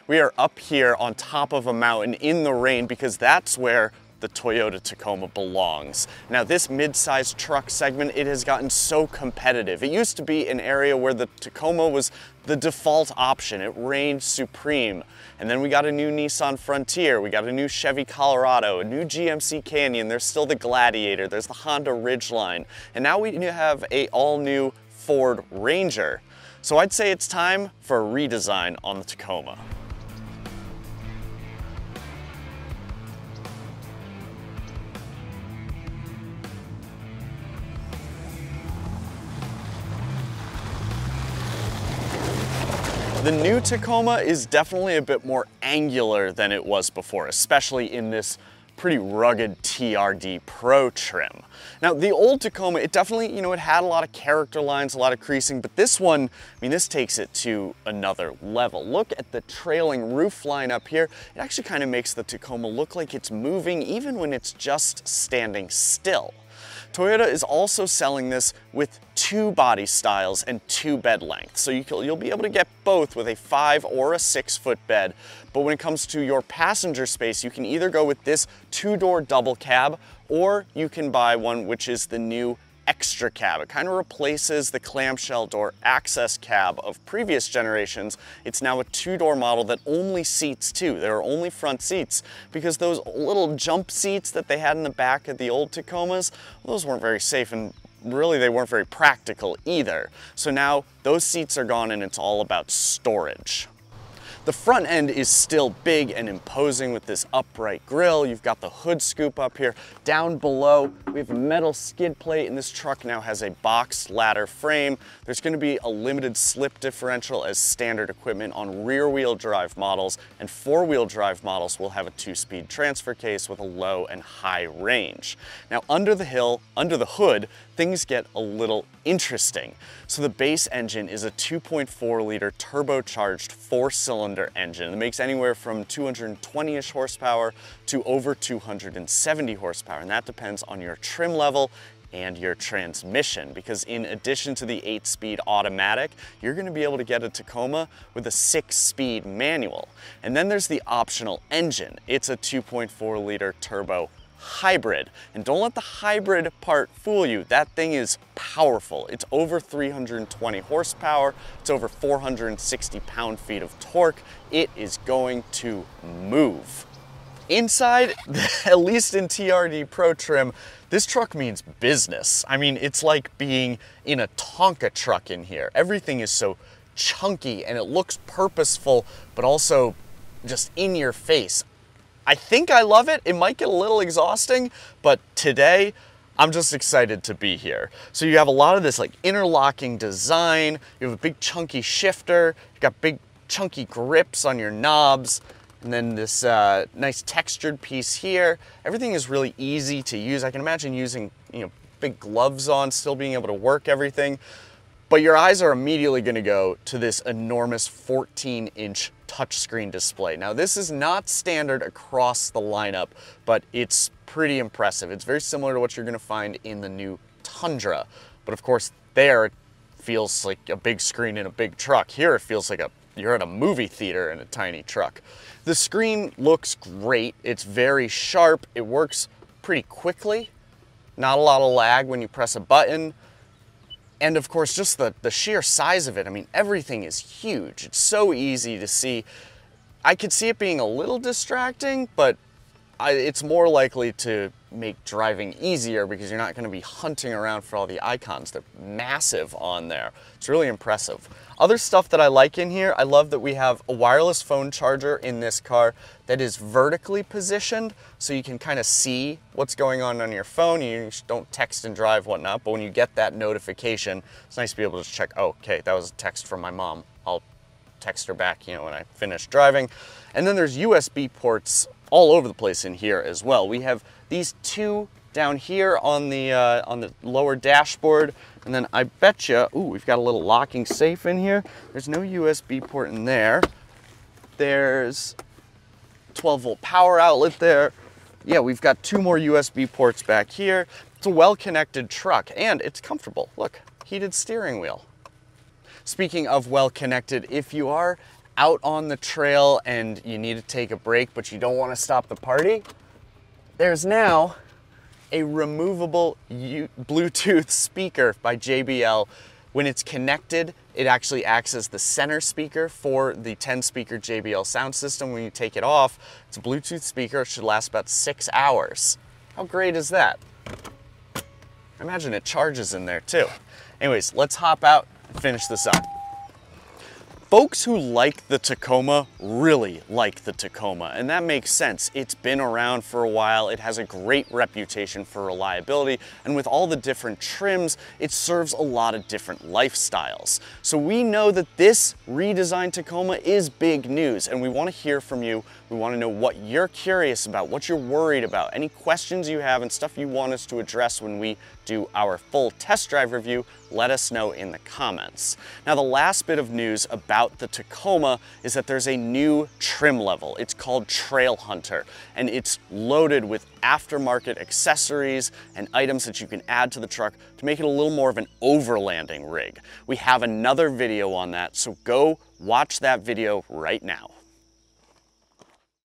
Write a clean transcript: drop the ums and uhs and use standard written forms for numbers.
We are up here on top of a mountain in the rain because that's where the Toyota Tacoma belongs. Now this mid-sized truck segment, it has gotten so competitive. It used to be an area where the Tacoma was the default option. It reigned supreme. And then we got a new Nissan Frontier, we got a new Chevy Colorado, a new GMC Canyon, there's still the Gladiator, there's the Honda Ridgeline, and now we have a all-new Ford Ranger. So I'd say it's time for a redesign on the Tacoma. The new Tacoma is definitely a bit more angular than it was before, especially in this pretty rugged TRD Pro trim. Now the old Tacoma, it definitely, it had a lot of character lines, a lot of creasing, but this one, this takes it to another level. Look at the trailing roof line up here. It actually kind of makes the Tacoma look like it's moving even when it's just standing still. Toyota is also selling this with 2 body styles and 2 bed lengths. So you'll be able to get both with a 5 or a 6 foot bed. But when it comes to your passenger space, you can either go with this 2-door double cab, or you can buy one which is the new extra cab. It kind of replaces the clamshell door access cab of previous generations. It's now a 2-door model that only seats 2. There are only front seats because those little jump seats that they had in the back of the old Tacomas, those weren't very safe, and really they weren't very practical either. So now those seats are gone and it's all about storage. The front end is still big and imposing with this upright grille. You've got the hood scoop up here. Down below, we have a metal skid plate, and this truck now has a box ladder frame. There's going to be a limited slip differential as standard equipment on rear-wheel drive models, and 4-wheel drive models will have a 2-speed transfer case with a low and high range. Now under the hood, things get a little interesting. So the base engine is a 2.4 liter turbocharged 4-cylinder engine. It makes anywhere from 220-ish horsepower to over 270 horsepower, and that depends on your trim level and your transmission, because in addition to the 8-speed automatic, you're going to be able to get a Tacoma with a 6-speed manual. And then there's the optional engine. It's a 2.4 liter turbo hybrid. And don't let the hybrid part fool you. That thing is powerful. It's over 320 horsepower. It's over 460 pound-feet of torque. It is going to move. Inside, at least in TRD Pro trim, this truck means business. It's like being in a Tonka truck in here. Everything is so chunky and it looks purposeful, but also just in your face. I think I love it. It might get a little exhausting, but today I'm just excited to be here. So you have a lot of this like interlocking design. You have a big chunky shifter. You've got big chunky grips on your knobs. And then this nice textured piece here. Everything is really easy to use. I can imagine using big gloves on, still being able to work everything. But your eyes are immediately going to go to this enormous 14-inch touchscreen display. Now this is not standard across the lineup, but it's pretty impressive. It's very similar to what you're going to find in the new Tundra. But of course there it feels like a big screen in a big truck. Here it feels like you're at a movie theater in a tiny truck. The screen looks great. It's very sharp. It works pretty quickly. Not a lot of lag when you press a button. And of course, just the sheer size of it. Everything is huge. It's so easy to see. I could see it being a little distracting, but it's more likely to make driving easier because you're not going to be hunting around for all the icons. They're massive on there. It's really impressive. Other stuff that I like in here, I love that we have a wireless phone charger in this car that is vertically positioned, so you can kind of see what's going on your phone. You don't text and drive, whatnot, but when you get that notification, it's nice to be able to check, oh, okay, that was a text from my mom. I'll text her back, when I finish driving. And then there's USB ports all over the place in here as well. We have these 2 down here on the lower dashboard, and then I bet you, we've got a little locking safe in here. There's no USB port in there. There's 12-volt power outlet there. Yeah, we've got 2 more USB ports back here. It's a well-connected truck, and it's comfortable. Look, heated steering wheel. Speaking of well-connected, if you are out on the trail and you need to take a break, but you don't want to stop the party, there's now a removable Bluetooth speaker by JBL. When it's connected, it actually acts as the center speaker for the 10-speaker JBL sound system. When you take it off, it's a Bluetooth speaker. It should last about 6 hours. How great is that? I imagine it charges in there too. Anyways, let's hop out and finish this up. Folks who like the Tacoma really like the Tacoma, and that makes sense. It's been around for a while, it has a great reputation for reliability, and with all the different trims, it serves a lot of different lifestyles. So we know that this redesigned Tacoma is big news, and we want to hear from you. We want to know what you're curious about, what you're worried about, any questions you have, and stuff you want us to address when we do our full test drive review. Let us know in the comments. Now, the last bit of news about the Tacoma is that there's a new trim level. It's called Trail Hunter, and it's loaded with aftermarket accessories and items that you can add to the truck to make it a little more of an overlanding rig. We have another video on that, so go watch that video right now.